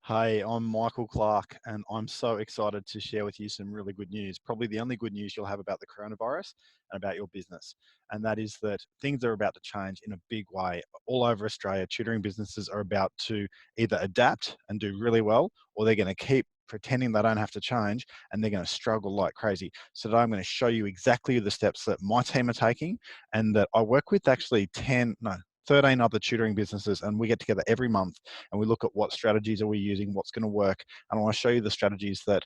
Hey, I'm Michael Clark, and I'm so excited to share with you some really good news. Probably the only good news you'll have about the coronavirus and about your business. And that is that things are about to change in a big way. All over Australia, tutoring businesses are about to either adapt and do really well, or they're going to keep pretending they don't have to change and they're going to struggle like crazy. So today I'm going to show you exactly the steps that my team are taking and that I work with actually 13 other tutoring businesses, and we get together every month and we look at what strategies are we using, what's going to work, and I want to show you the strategies that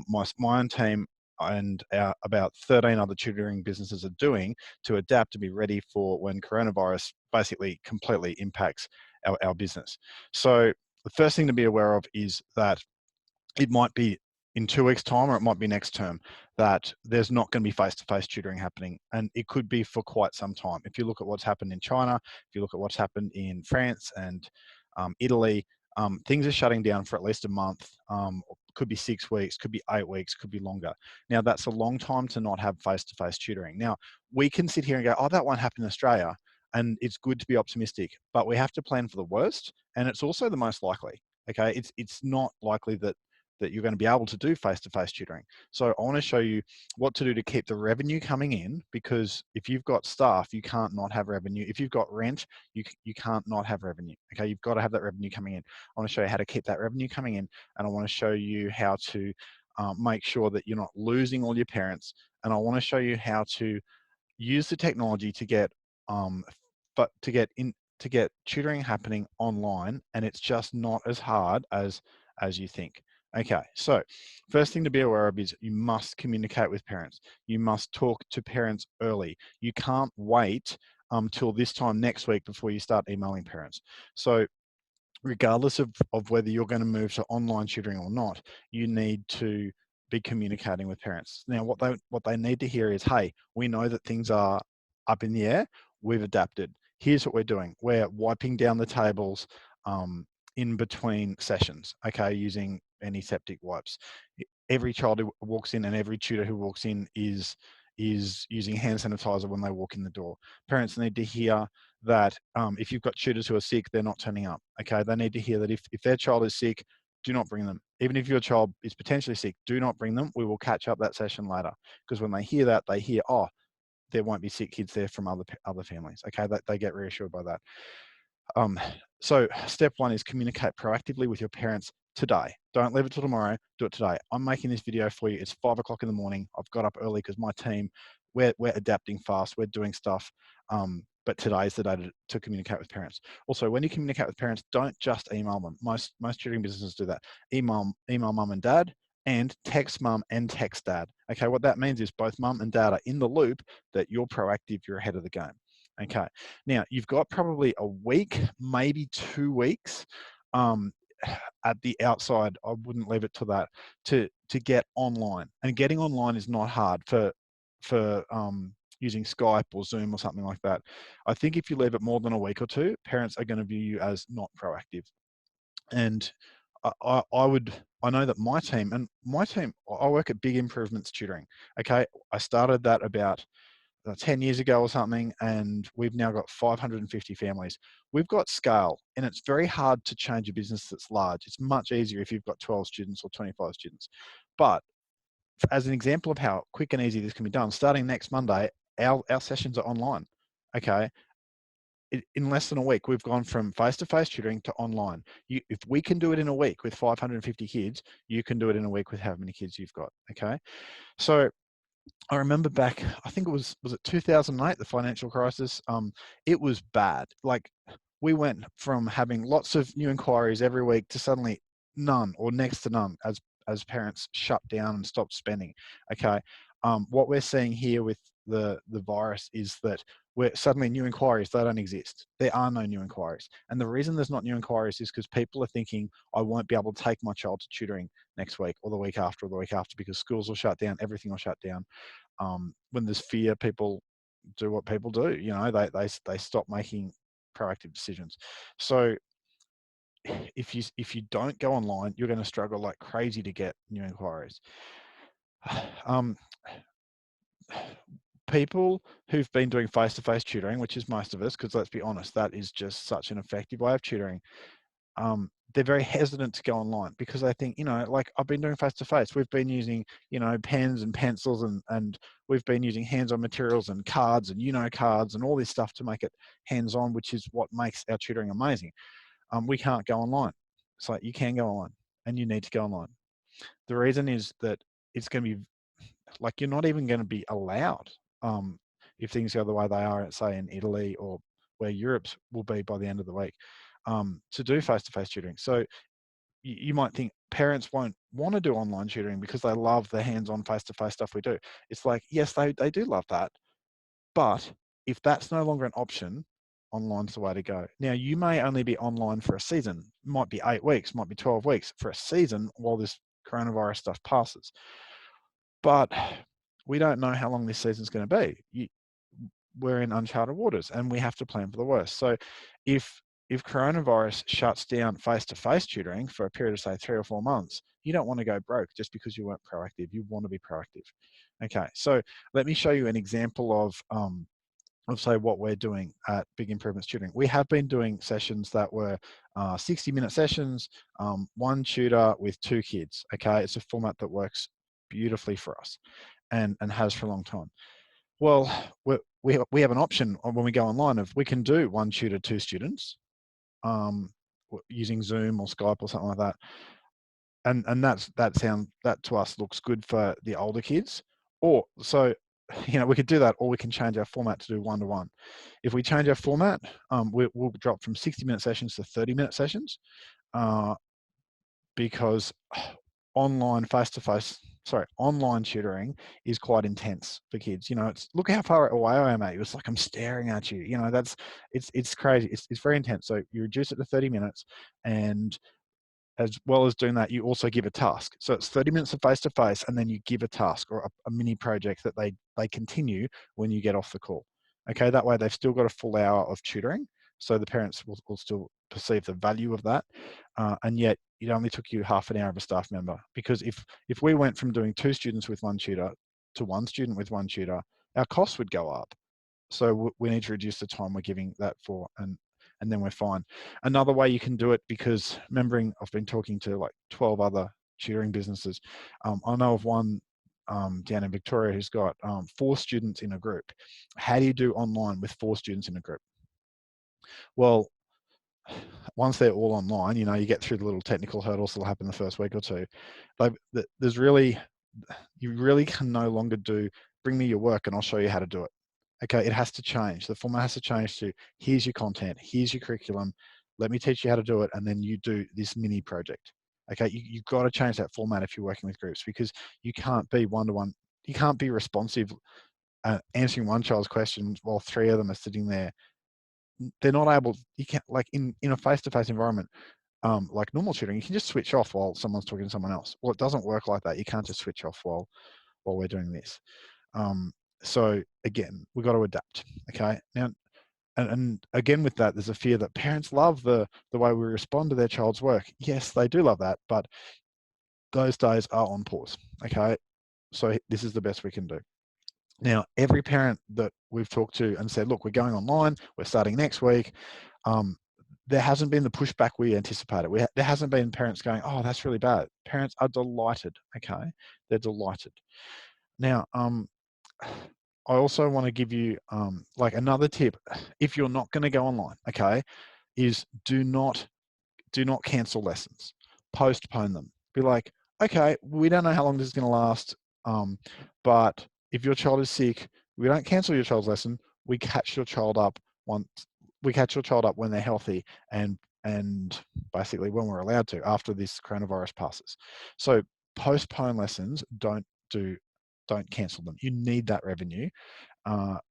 my own team and about 13 other tutoring businesses are doing to adapt to be ready for when coronavirus basically completely impacts our business. So the first thing to be aware of is that it might be in 2 weeks' time or it might be next term that there's not going to be face-to-face tutoring happening, and it could be for quite some time. If you look at what's happened in China, if you look at what's happened in France and Italy, things are shutting down for at least a month. Could be 6 weeks, could be 8 weeks, could be longer. Now that's a long time to not have face-to-face tutoring. Now we can sit here and go, oh, that won't happen in Australia, and it's good to be optimistic, but we have to plan for the worst, and it's also the most likely. Okay, it's not likely that you're going to be able to do face-to-face tutoring. So I want to show you what to do to keep the revenue coming in, because if you've got staff, you can't not have revenue. If you've got rent, you can't not have revenue. Okay, you've got to have that revenue coming in. I want to show you how to keep that revenue coming in, and I want to show you how to make sure that you're not losing all your parents, and I want to show you how to use the technology to get but to get tutoring happening online, and it's just not as hard as you think. Okay, so first thing to be aware of is you must communicate with parents. You must talk to parents early. You can't wait till this time next week before you start emailing parents. So regardless of whether you're going to move to online tutoring or not, you need to be communicating with parents. Now, what they need to hear is, hey, we know that things are up in the air. We've adapted. Here's what we're doing. We're wiping down the tables in between sessions, okay, using antiseptic wipes. Every child who walks in and every tutor who walks in is using hand sanitizer when they walk in the door. Parents need to hear that if you've got tutors who are sick, they're not turning up. Okay, they need to hear that if their child is sick, do not bring them. Even if your child is potentially sick, do not bring them. We will catch up that session later. Because when they hear that, they hear, oh, there won't be sick kids there from other families. Okay, they get reassured by that. So step one is communicate proactively with your parents today. Don't leave it till tomorrow, do it today. I'm making this video for you. It's 5 o'clock in the morning. I've got up early because my team, we're adapting fast, we're doing stuff. But today is the day to communicate with parents. Also, when you communicate with parents, don't just email them. Most tutoring businesses do that. Email mum and dad, and text mum and text dad. Okay, what that means is both mum and dad are in the loop that you're proactive, you're ahead of the game. Okay, now you've got probably a week, maybe 2 weeks at the outside. I wouldn't leave it to that to get online. And getting online is not hard for using Skype or Zoom or something like that. I think if you leave it more than a week or two, parents are going to view you as not proactive. And I know that my team, I work at Big Improvements Tutoring. Okay, I started that about 10 years ago or something, and we've now got 550 families. We've got scale, and it's very hard to change a business that's large. It's much easier if you've got 12 students or 25 students. But as an example of how quick and easy this can be done, starting next Monday, our sessions are online. Okay, in less than a week, we've gone from face-to-face tutoring to online. If we can do it in a week with 550 kids, you can do it in a week with how many kids you've got. Okay, so I remember back, I think was it 2008, the financial crisis? It was bad. Like, we went from having lots of new inquiries every week to suddenly none or next to none as parents shut down and stopped spending. Okay, what we're seeing here with the virus is that we're suddenly new inquiries, they don't exist. There are no new inquiries, and the reason there's not new inquiries is because people are thinking, I won't be able to take my child to tutoring next week or the week after or the week after because schools will shut down, everything will shut down. When there's fear, people do what people do. You know, they stop making proactive decisions. So if you don't go online, you're going to struggle like crazy to get new inquiries. Um, People who've been doing face-to-face tutoring, which is most of us, because let's be honest, that is just such an effective way of tutoring. they're very hesitant to go online because they think, like I've been doing face to face. We've been using, pens and pencils and we've been using hands-on materials and cards and, cards and all this stuff to make it hands-on, which is what makes our tutoring amazing. We can't go online. It's like, you can go online and you need to go online. The reason is that it's going to be like, you're not even going to be allowed, if things go the way they are, say in Italy or where Europe's will be by the end of the week, to do face-to-face tutoring. So you might think parents won't want to do online tutoring because they love the hands-on face-to-face stuff we do. It's like, yes, they do love that. But if that's no longer an option, online's the way to go. Now, you may only be online for a season. It might be 8 weeks, might be 12 weeks for a season while this coronavirus stuff passes. But we don't know how long this season's going to be. We're in uncharted waters and we have to plan for the worst. So if coronavirus shuts down face-to-face tutoring for a period of, say, 3 or 4 months, you don't want to go broke just because you weren't proactive. You want to be proactive. Okay, so let me show you an example of say what we're doing at Big Improvements Tutoring. We have been doing sessions that were 60-minute sessions, one tutor with 2 kids. Okay, it's a format that works beautifully for us and has for a long time. Well, we have an option when we go online of we can do 1 tutor, 2 students, using Zoom or Skype or something like that. And that to us looks good for the older kids. Or so, we could do that, or we can change our format to do 1-to-1. If we change our format, we'll drop from 60-minute sessions to 30-minute sessions, because online online tutoring is quite intense for kids. It's look how far away I am at you. It's like I'm staring at you. It's crazy. It's very intense. So you reduce it to 30 minutes, and as well as doing that, you also give a task. So it's 30 minutes of face-to-face, and then you give a task or a mini project that they continue when you get off the call. Okay, that way they've still got a full hour of tutoring, so the parents will still perceive the value of that, and yet it only took you half an hour of a staff member. Because if we went from doing 2 students with 1 tutor to 1 student with 1 tutor, our costs would go up. So we need to reduce the time we're giving that for, and then we're fine. Another way you can do it, because remembering I've been talking to like 12 other tutoring businesses. I know of one down in Victoria who's got 4 students in a group. How do you do online with 4 students in a group? Well, once they're all online, you get through the little technical hurdles that'll happen the first week or two. You really can no longer do, bring me your work and I'll show you how to do it. Okay, it has to change. The format has to change to, here's your content, here's your curriculum, let me teach you how to do it, and then you do this mini project. Okay, you've got to change that format if you're working with groups, because you can't be one-to-one. You can't be responsive, answering one child's questions while 3 of them are sitting there. They're not able, you can't, like in a face-to-face environment, like normal tutoring, you can just switch off while someone's talking to someone else. Well, it doesn't work like that. You can't just switch off while we're doing this. So again, we've got to adapt. Okay, now, and again with that, there's a fear that parents love the way we respond to their child's work. Yes, they do love that, but those days are on pause. Okay, so this is the best we can do. Now, every parent that we've talked to and said, look, we're going online, we're starting next week, there hasn't been the pushback we anticipated. There hasn't been parents going, oh, that's really bad. Parents are delighted. Okay, they're delighted. Now, I also want to give you like another tip. If you're not going to go online, okay, is do not cancel lessons. Postpone them. Be like, okay, we don't know how long this is going to last, but if your child is sick, we don't cancel your child's lesson. We catch your child up when they're healthy, and basically when we're allowed to, after this coronavirus passes. So postpone lessons. Don't cancel them. You need that revenue.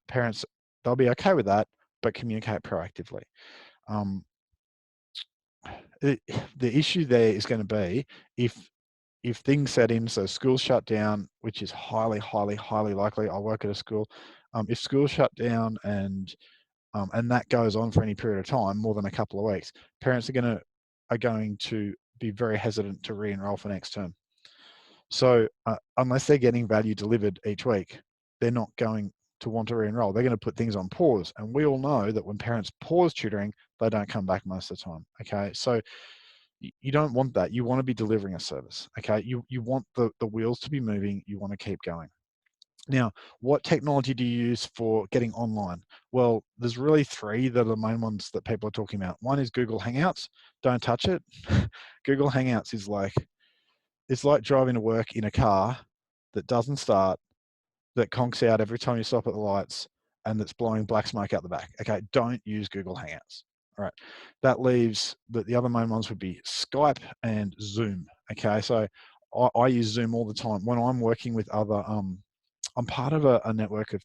Parents, they'll be okay with that, but communicate proactively. The issue there is going to be if things set in, so schools shut down, which is highly, highly, highly likely. I work at a school. If schools shut down and that goes on for any period of time, more than a couple of weeks, parents are going to be very hesitant to re-enroll for next term. So unless they're getting value delivered each week, they're not going to want to re-enroll. They're going to put things on pause. And we all know that when parents pause tutoring, they don't come back most of the time. Okay, so You don't want that. You want to be delivering a service. Okay. You want the wheels to be moving. You want to keep going. Now, what technology do you use for getting online? Well, there's really three that are the main ones that people are talking about. One is Google Hangouts. Don't touch it. Google Hangouts is like, it's like driving to work in a car that doesn't start, that conks out every time you stop at the lights, and that's blowing black smoke out the back. Okay, don't use Google Hangouts. All right, that leaves the other main ones would be Skype and Zoom. Okay, so I use Zoom all the time when I'm working with other I'm part of a network of,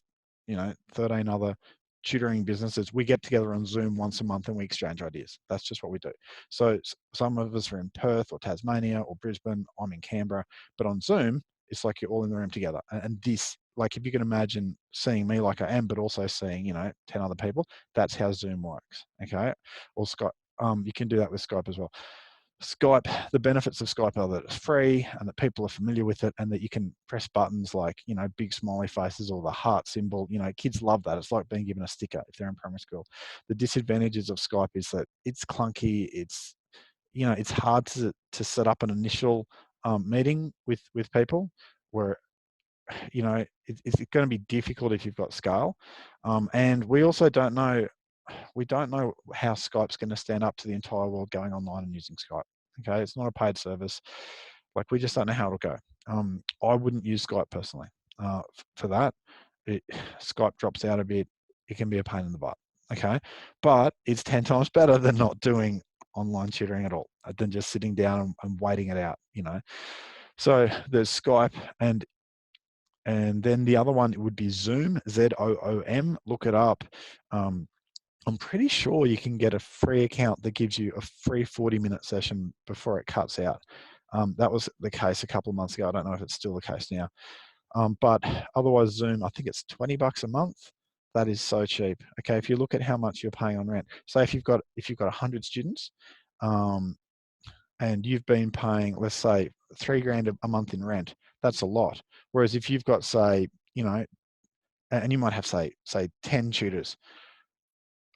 13 other tutoring businesses. We get together on Zoom once a month and we exchange ideas. That's just what we do. So some of us are in Perth or Tasmania or Brisbane. I'm in Canberra, but on Zoom, it's like you're all in the room together. And this, like, if you can imagine seeing me like I am, but also seeing, 10 other people, that's how Zoom works. Okay. Or Skype. You can do that with Skype as well. Skype, the benefits of Skype are that it's free and that people are familiar with it, and that you can press buttons like, big smiley faces or the heart symbol. Kids love that. It's like being given a sticker if they're in primary school. The disadvantages of Skype is that it's clunky. It's hard to set up an initial meeting with people where, it's going to be difficult if you've got scale. And we also don't know how Skype's going to stand up to the entire world going online and using Skype. Okay, it's not a paid service. Like, we just don't know how it'll go. I wouldn't use Skype personally for that. Skype drops out a bit. It can be a pain in the butt. Okay, but it's 10 times better than not doing online tutoring at all, than just sitting down and waiting it out. So there's Skype, and then the other one would be Zoom, Zoom. Look it up. I'm pretty sure you can get a free account that gives you a free 40-minute session before it cuts out. That was the case a couple of months ago. I don't know if it's still the case now. But otherwise, Zoom, I think it's $20 a month. That is so cheap. Okay, if you look at how much you're paying on rent, say if you've got 100 students, and you've been paying, let's say, $3,000 a month in rent, that's a lot. Whereas if you've got, say, and you might have say 10 tutors.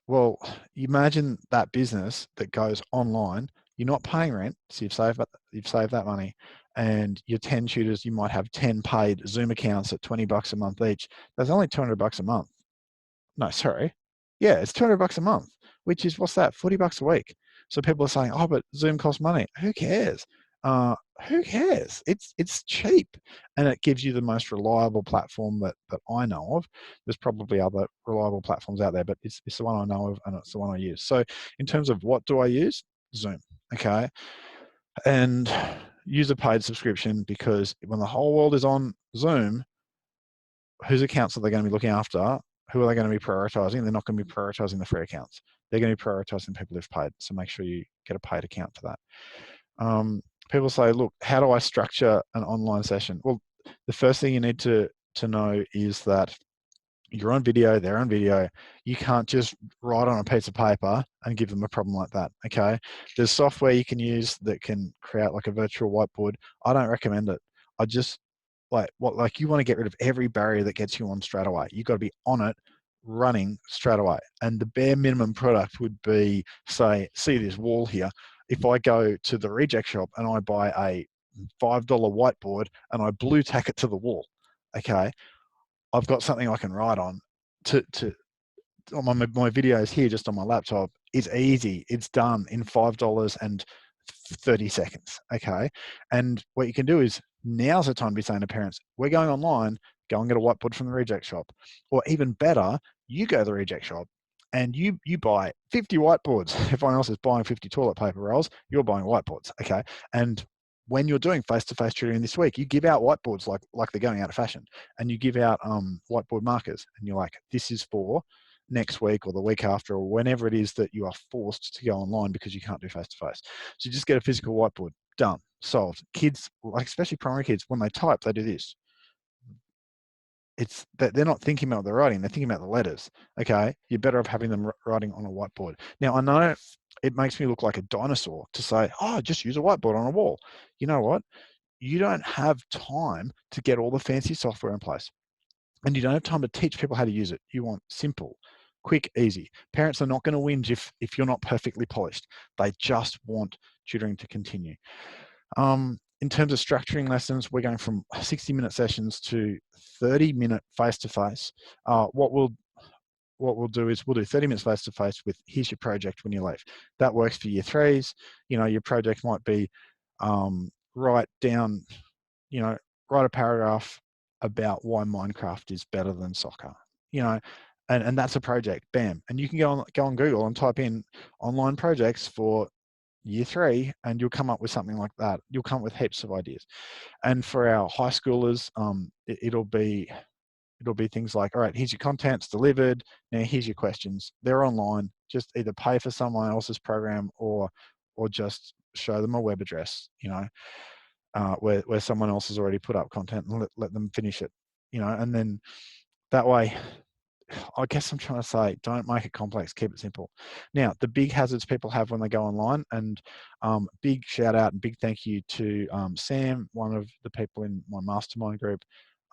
Well, imagine that business that goes online. You're not paying rent, so you've saved that money, and your 10 tutors, you might have 10 paid Zoom accounts at $20 a month each. That's only $200 a month. No, sorry. Yeah, it's $200 a month, which is, what's that? $40 a week. So people are saying, oh, but Zoom costs money. Who cares? Who cares? It's cheap, and it gives you the most reliable platform that I know of. There's probably other reliable platforms out there, but it's the one I know of, and it's the one I use. So in terms of what do I use? Zoom. Okay, and use a paid subscription, because when the whole world is on Zoom, whose accounts are they going to be looking after? Who are they going to be prioritizing? They're not going to be prioritizing the free accounts. They're going to be prioritizing people who've paid. So make sure you get a paid account for that. People say, look, how do I structure an online session? Well, the first thing you need to know is that you're on video, they're on video. You can't just write on a piece of paper and give them a problem like that, okay? There's software you can use that can create like a virtual whiteboard. I don't recommend it. I just, you want to get rid of every barrier that gets you on straight away. You've got to be on it, running straight away. And the bare minimum product would be, say, see this wall here. If I go to the reject shop and I buy a $5 whiteboard and I blue tack it to the wall, okay, I've got something I can write on. On my videos here, just on my laptop, is easy. It's done in $5 and 30 seconds. Okay. And what you can do is, now's the time to be saying to parents, we're going online, go and get a whiteboard from the reject shop. Or even better, you go to the reject shop and you buy 50 whiteboards. Everyone else is buying 50 toilet paper rolls, you're buying whiteboards. Okay. And when you're doing face-to-face tutoring this week, you give out whiteboards like they're going out of fashion, and you give out whiteboard markers, and you're like, this is for next week or the week after, or whenever it is that you are forced to go online because you can't do face-to-face. So you just get a physical whiteboard, done, solved. Kids, like especially primary kids, when they type, they do this. It's that they're not thinking about what they're writing, they're thinking about the letters. Okay, you're better off having them writing on a whiteboard. Now, I know it makes me look like a dinosaur to say, oh, just use a whiteboard on a wall. You know what? You don't have time to get all the fancy software in place, and you don't have time to teach people how to use it. You want simple. Quick, easy. Parents are not going to whinge if you're not perfectly polished. They just want tutoring to continue. In terms of structuring lessons, we're going from 60-minute sessions to 30-minute face-to-face. What we'll do is we'll do 30 minutes face-to-face with, here's your project when you leave. That works for year threes. Your project might be write down, write a paragraph about why Minecraft is better than soccer, and that's a project, bam. And you can go on Google and type in online projects for year three, and you'll come up with something like that. You'll come up with heaps of ideas. And for our high schoolers, it'll be things like, all right, here's your contents delivered. Now here's your questions. They're online. Just either pay for someone else's program or just show them a web address, where someone else has already put up content, and let them finish it, and then that way, I guess I'm trying to say, don't make it complex, keep it simple. Now, the big hazards people have when they go online, and big shout out and big thank you to Sam, one of the people in my mastermind group,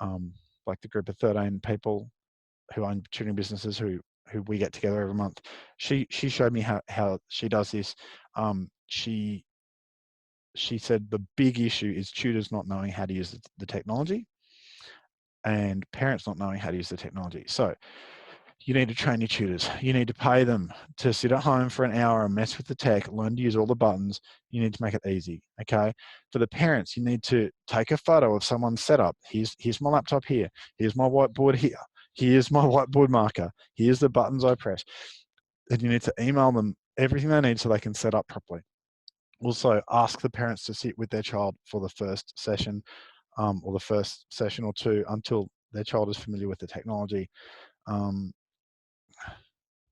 like the group of 13 people who own tutoring businesses who we get together every month. She showed me how she does this. She said the big issue is tutors not knowing how to use the technology and parents not knowing how to use the technology. So you need to train your tutors. You need to pay them to sit at home for an hour and mess with the tech, learn to use all the buttons. You need to make it easy, okay? For the parents, you need to take a photo of someone's setup. Here's my laptop here. Here's my whiteboard here. Here's my whiteboard marker. Here's the buttons I press. And you need to email them everything they need so they can set up properly. Also, ask the parents to sit with their child for the first session or the first session or two until their child is familiar with the technology.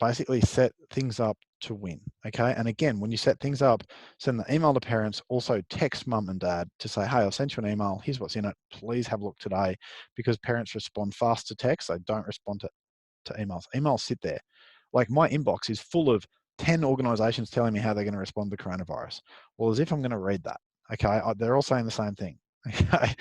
Basically set things up to win, okay? And again, when you set things up, send the email to parents, also text mum and dad to say, hey, I'll send you an email, here's what's in it, please have a look today, because parents respond fast to text, they don't respond to emails. Emails sit there. Like my inbox is full of 10 organizations telling me how they're going to respond to coronavirus. Well, as if I'm going to read that, okay? They're all saying the same thing. Okay.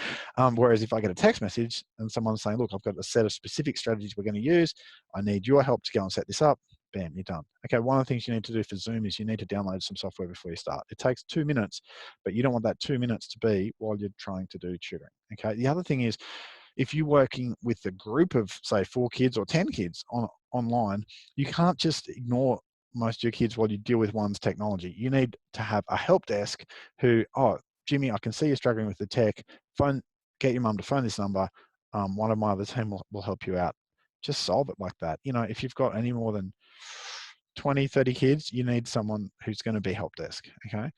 Whereas if I get a text message and someone's saying, look, I've got a set of specific strategies we're going to use. I need your help to go and set this up. Bam, you're done. Okay, one of the things you need to do for Zoom is you need to download some software before you start. It takes 2 minutes, but you don't want that 2 minutes to be while you're trying to do tutoring. Okay, the other thing is, if you're working with a group of, say, 4 kids or 10 kids online, you can't just ignore most of your kids while you deal with one's technology. You need to have a help desk who, oh, Jimmy, I can see you're struggling with the tech. Get your mum to phone this number. One of my other team will help you out. Just solve it like that. If you've got any more than 20, 30 kids, you need someone who's going to be help desk, okay?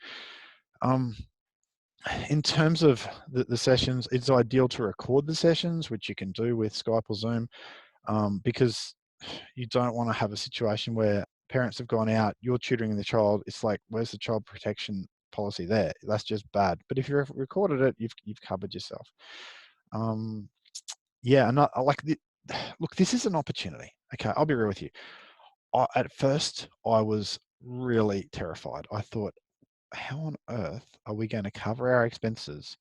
In terms of the sessions, it's ideal to record the sessions, which you can do with Skype or Zoom, because you don't want to have a situation where parents have gone out, you're tutoring the child, it's like, where's the child protection policy there? That's just bad. But if you've recorded it, you've covered yourself. Yeah, and look, this is an opportunity. Okay, I'll be real with you. At first, I was really terrified. I thought, how on earth are we going to cover our expenses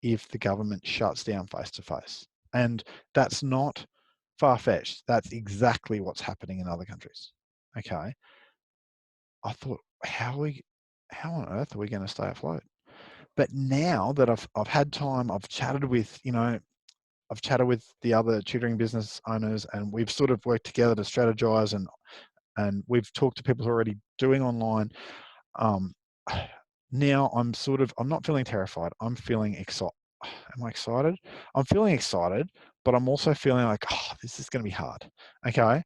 if the government shuts down face-to-face? And that's not far-fetched. That's exactly what's happening in other countries. Okay. I thought, how on earth are we going to stay afloat? But now that I've had time, I've chatted with, I've chatted with the other tutoring business owners, and we've sort of worked together to strategize, and we've talked to people who are already doing online. Now I'm not feeling terrified. I'm feeling excited. Am I excited? I'm feeling excited, but I'm also feeling like, oh, this is going to be hard. Okay.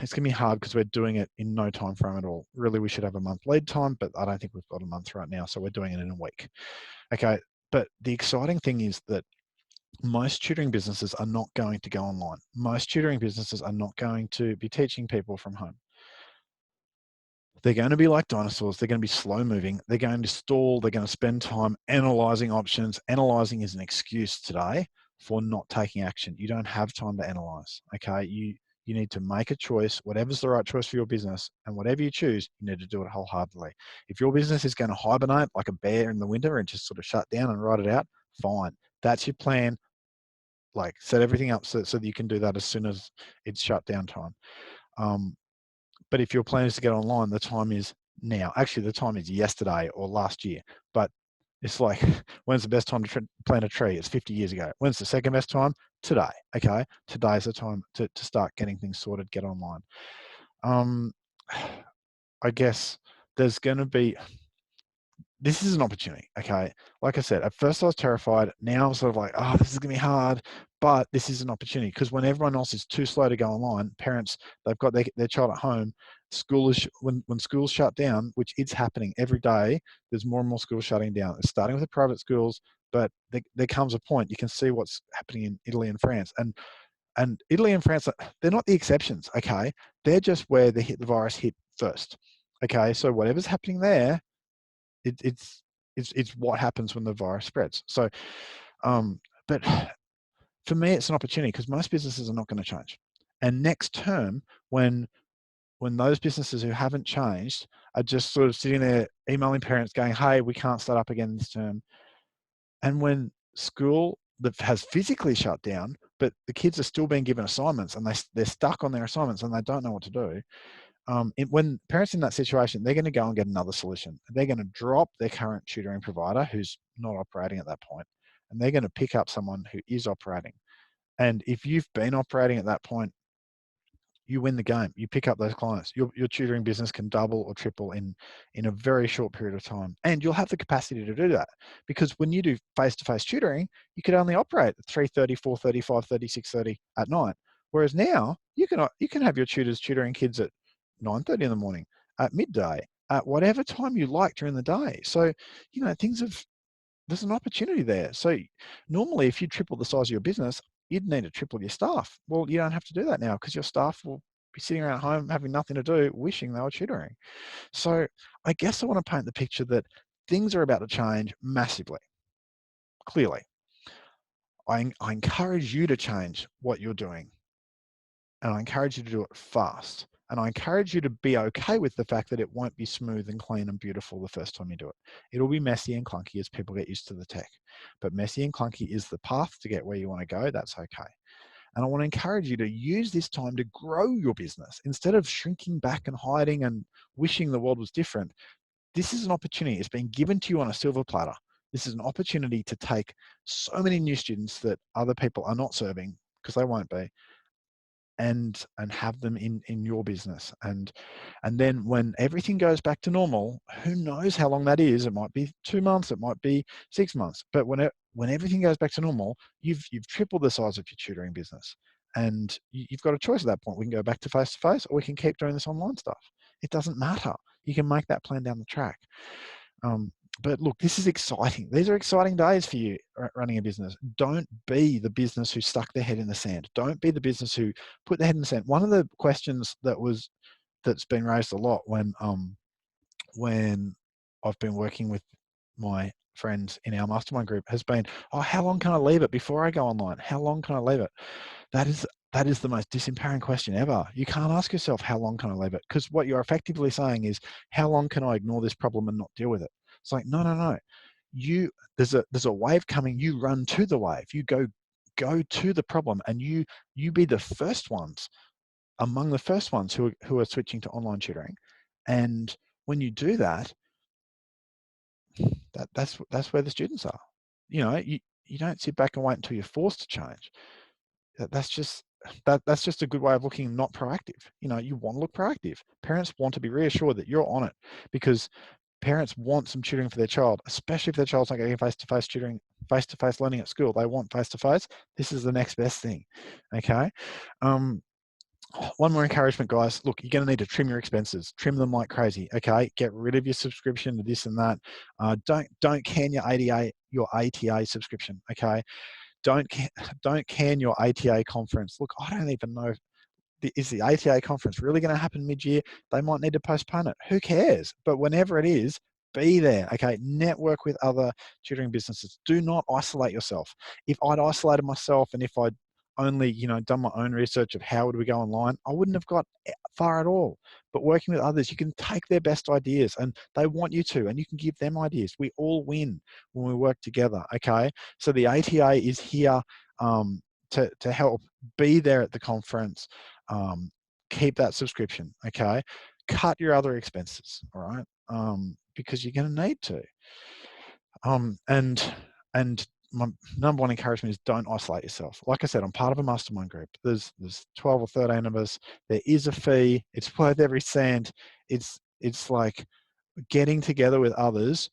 It's going to be hard because we're doing it in no time frame at all. Really, we should have a month lead time, but I don't think we've got a month right now. So we're doing it in a week. Okay. But the exciting thing is that most tutoring businesses are not going to go online. Most tutoring businesses are not going to be teaching people from home. They're going to be like dinosaurs. They're going to be slow moving. They're going to stall. They're going to spend time analyzing options. Analyzing is an excuse today for not taking action. You don't have time to analyze. Okay. You need to make a choice, whatever's the right choice for your business, and whatever you choose, you need to do it wholeheartedly. If your business is going to hibernate like a bear in the winter and just sort of shut down and ride it out, fine. That's your plan. like set everything up so that you can do that as soon as it's shut down time. But if your plan is to get online, the time is now. Actually, the time is yesterday or last year. But it's like, when's the best time to plant a tree? It's 50 years ago. When's the second best time? Today. Okay, today's the time to start getting things sorted, get online. I guess there's going to be, this is an opportunity, okay? Like I said, at first I was terrified. Now I'm sort of like, oh, this is going to be hard, but this is an opportunity because when everyone else is too slow to go online, parents, they've got their child at home, school is, when schools shut down, which is happening every day, there's more and more schools shutting down. It's starting with the private schools, but there comes a point, you can see what's happening in Italy and France. And Italy and France, they're not the exceptions, okay? They're just where the virus hit first, okay? So whatever's happening there, it's what happens when the virus spreads. So, but for me, it's an opportunity because most businesses are not going to change. And next term, when those businesses who haven't changed are just sort of sitting there emailing parents going, hey, we can't start up again this term. And when school that has physically shut down, but the kids are still being given assignments and they're stuck on their assignments and they don't know what to do. When parents in that situation, they're going to go and get another solution. They're going to drop their current tutoring provider who's not operating at that point, and they're going to pick up someone who is operating. And if you've been operating at that point, you win the game. You pick up those clients. Your tutoring business can double or triple in a very short period of time. And you'll have the capacity to do that because when you do face-to-face tutoring, you could only operate at 3:30, 4:30, 5:30, 6:30 at night. Whereas now you can have your tutors tutoring kids at 9:30 in the morning, at midday, at whatever time you like during the day. So, there's an opportunity there. So normally if you triple the size of your business, you'd need to triple your staff. Well, you don't have to do that now because your staff will be sitting around home having nothing to do, wishing they were tutoring. So I guess I want to paint the picture that things are about to change massively, clearly. I encourage you to change what you're doing, and I encourage you to do it fast. And I encourage you to be okay with the fact that it won't be smooth and clean and beautiful the first time you do it. It'll be messy and clunky as people get used to the tech. But messy and clunky is the path to get where you want to go. That's okay. And I want to encourage you to use this time to grow your business. Instead of shrinking back and hiding and wishing the world was different, this is an opportunity. It's been given to you on a silver platter. This is an opportunity to take so many new students that other people are not serving, because they won't be, and have them in your business. And then when everything goes back to normal, who knows how long that is? It might be 2 months, it might be 6 months, but when everything goes back to normal, you've tripled the size of your tutoring business, and you've got a choice at that point. We can go back to face, or we can keep doing this online stuff. It doesn't matter. You can make that plan down the track. But look, this is exciting. These are exciting days for you running a business. Don't be the business who stuck their head in the sand. Don't be the business who put their head in the sand. One of the questions that's been raised a lot when I've been working with my friends in our mastermind group has been, oh, how long can I leave it before I go online? How long can I leave it? That is the most disempowering question ever. You can't ask yourself, how long can I leave it? Because what you're effectively saying is, how long can I ignore this problem and not deal with it? It's like, no. There's a wave coming. You run to the wave. You go to the problem, and you be the first ones, among the first ones who are switching to online tutoring. And when you do that, that's where the students are. You don't sit back and wait until you're forced to change. That's just a good way of looking not proactive. You want to look proactive. Parents want to be reassured that you're on it, because parents want some tutoring for their child, especially if their child's not getting face-to-face tutoring, face-to-face learning at school. They want face-to-face. This is the next best thing. Okay. One more encouragement, guys. Look, you're going to need to trim your expenses. Trim them like crazy. Okay. Get rid of your subscription to this and that. Don't can your ATA subscription. Okay. Don't can your ATA conference. Look, I don't even know. Is the ATA conference really going to happen mid-year? They might need to postpone it. Who cares? But whenever it is, be there. Okay. Network with other tutoring businesses. Do not isolate yourself. If I'd isolated myself, and if I'd only, done my own research of how would we go online, I wouldn't have got far at all. But working with others, you can take their best ideas, and they want you to, and you can give them ideas. We all win when we work together. Okay. So the ATA is here to help be there at the conference, keep that subscription, okay? Cut your other expenses, all right? Because you're going to need to. And my number one encouragement is don't isolate yourself. Like I said, I'm part of a mastermind group. There's 12 or 13 of us. There is a fee. It's worth every cent. It's like getting together with others.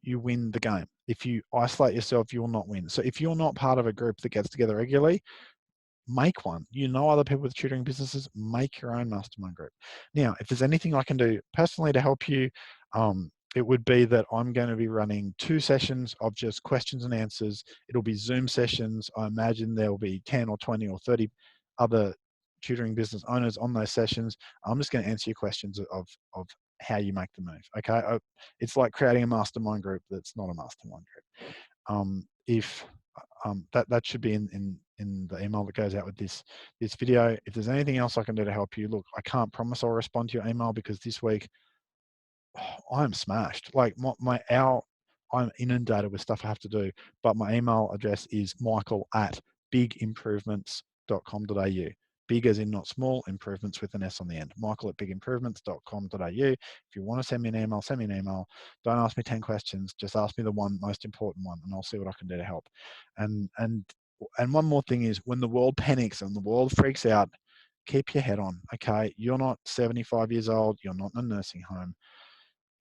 You win the game. If you isolate yourself, you will not win. So if you're not part of a group that gets together regularly, make one. You know other people with tutoring businesses, make your own mastermind group. Now, if there's anything I can do personally to help you, it would be that I'm going to be running 2 sessions of just questions and answers. It'll be Zoom sessions. I imagine there'll be 10 or 20 or 30 other tutoring business owners on those sessions. I'm just going to answer your questions of how you make the move. Okay, it's like creating a mastermind group that's not a mastermind group. If that should be in the email that goes out with this video. If there's anything else I can do to help you, look, I can't promise I'll respond to your email because this week I'm smashed. Like I'm inundated with stuff I have to do, but my email address is michael@bigimprovements.com.au. Big as in not small, improvements with an S on the end. michael@bigimprovements.com.au. If you want to send me an email, send me an email. Don't ask me 10 questions. Just ask me the one most important one, and I'll see what I can do to help. And one more thing is, when the world panics and the world freaks out, keep your head on, okay? You're not 75 years old. You're not in a nursing home.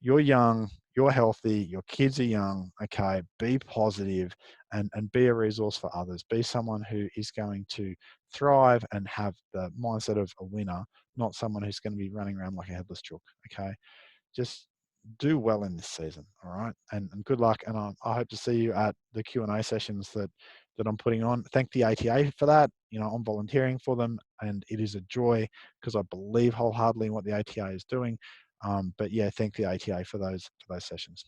You're young, you're healthy, your kids are young, okay? Be positive and be a resource for others. Be someone who is going to thrive and have the mindset of a winner, not someone who's going to be running around like a headless chook, okay? Just do well in this season, all right? And good luck, and I hope to see you at the Q&A sessions that I'm putting on. Thank the ATA for that. You know, I'm volunteering for them, and it is a joy because I believe wholeheartedly in what the ATA is doing. But yeah, thank the ATA for those sessions.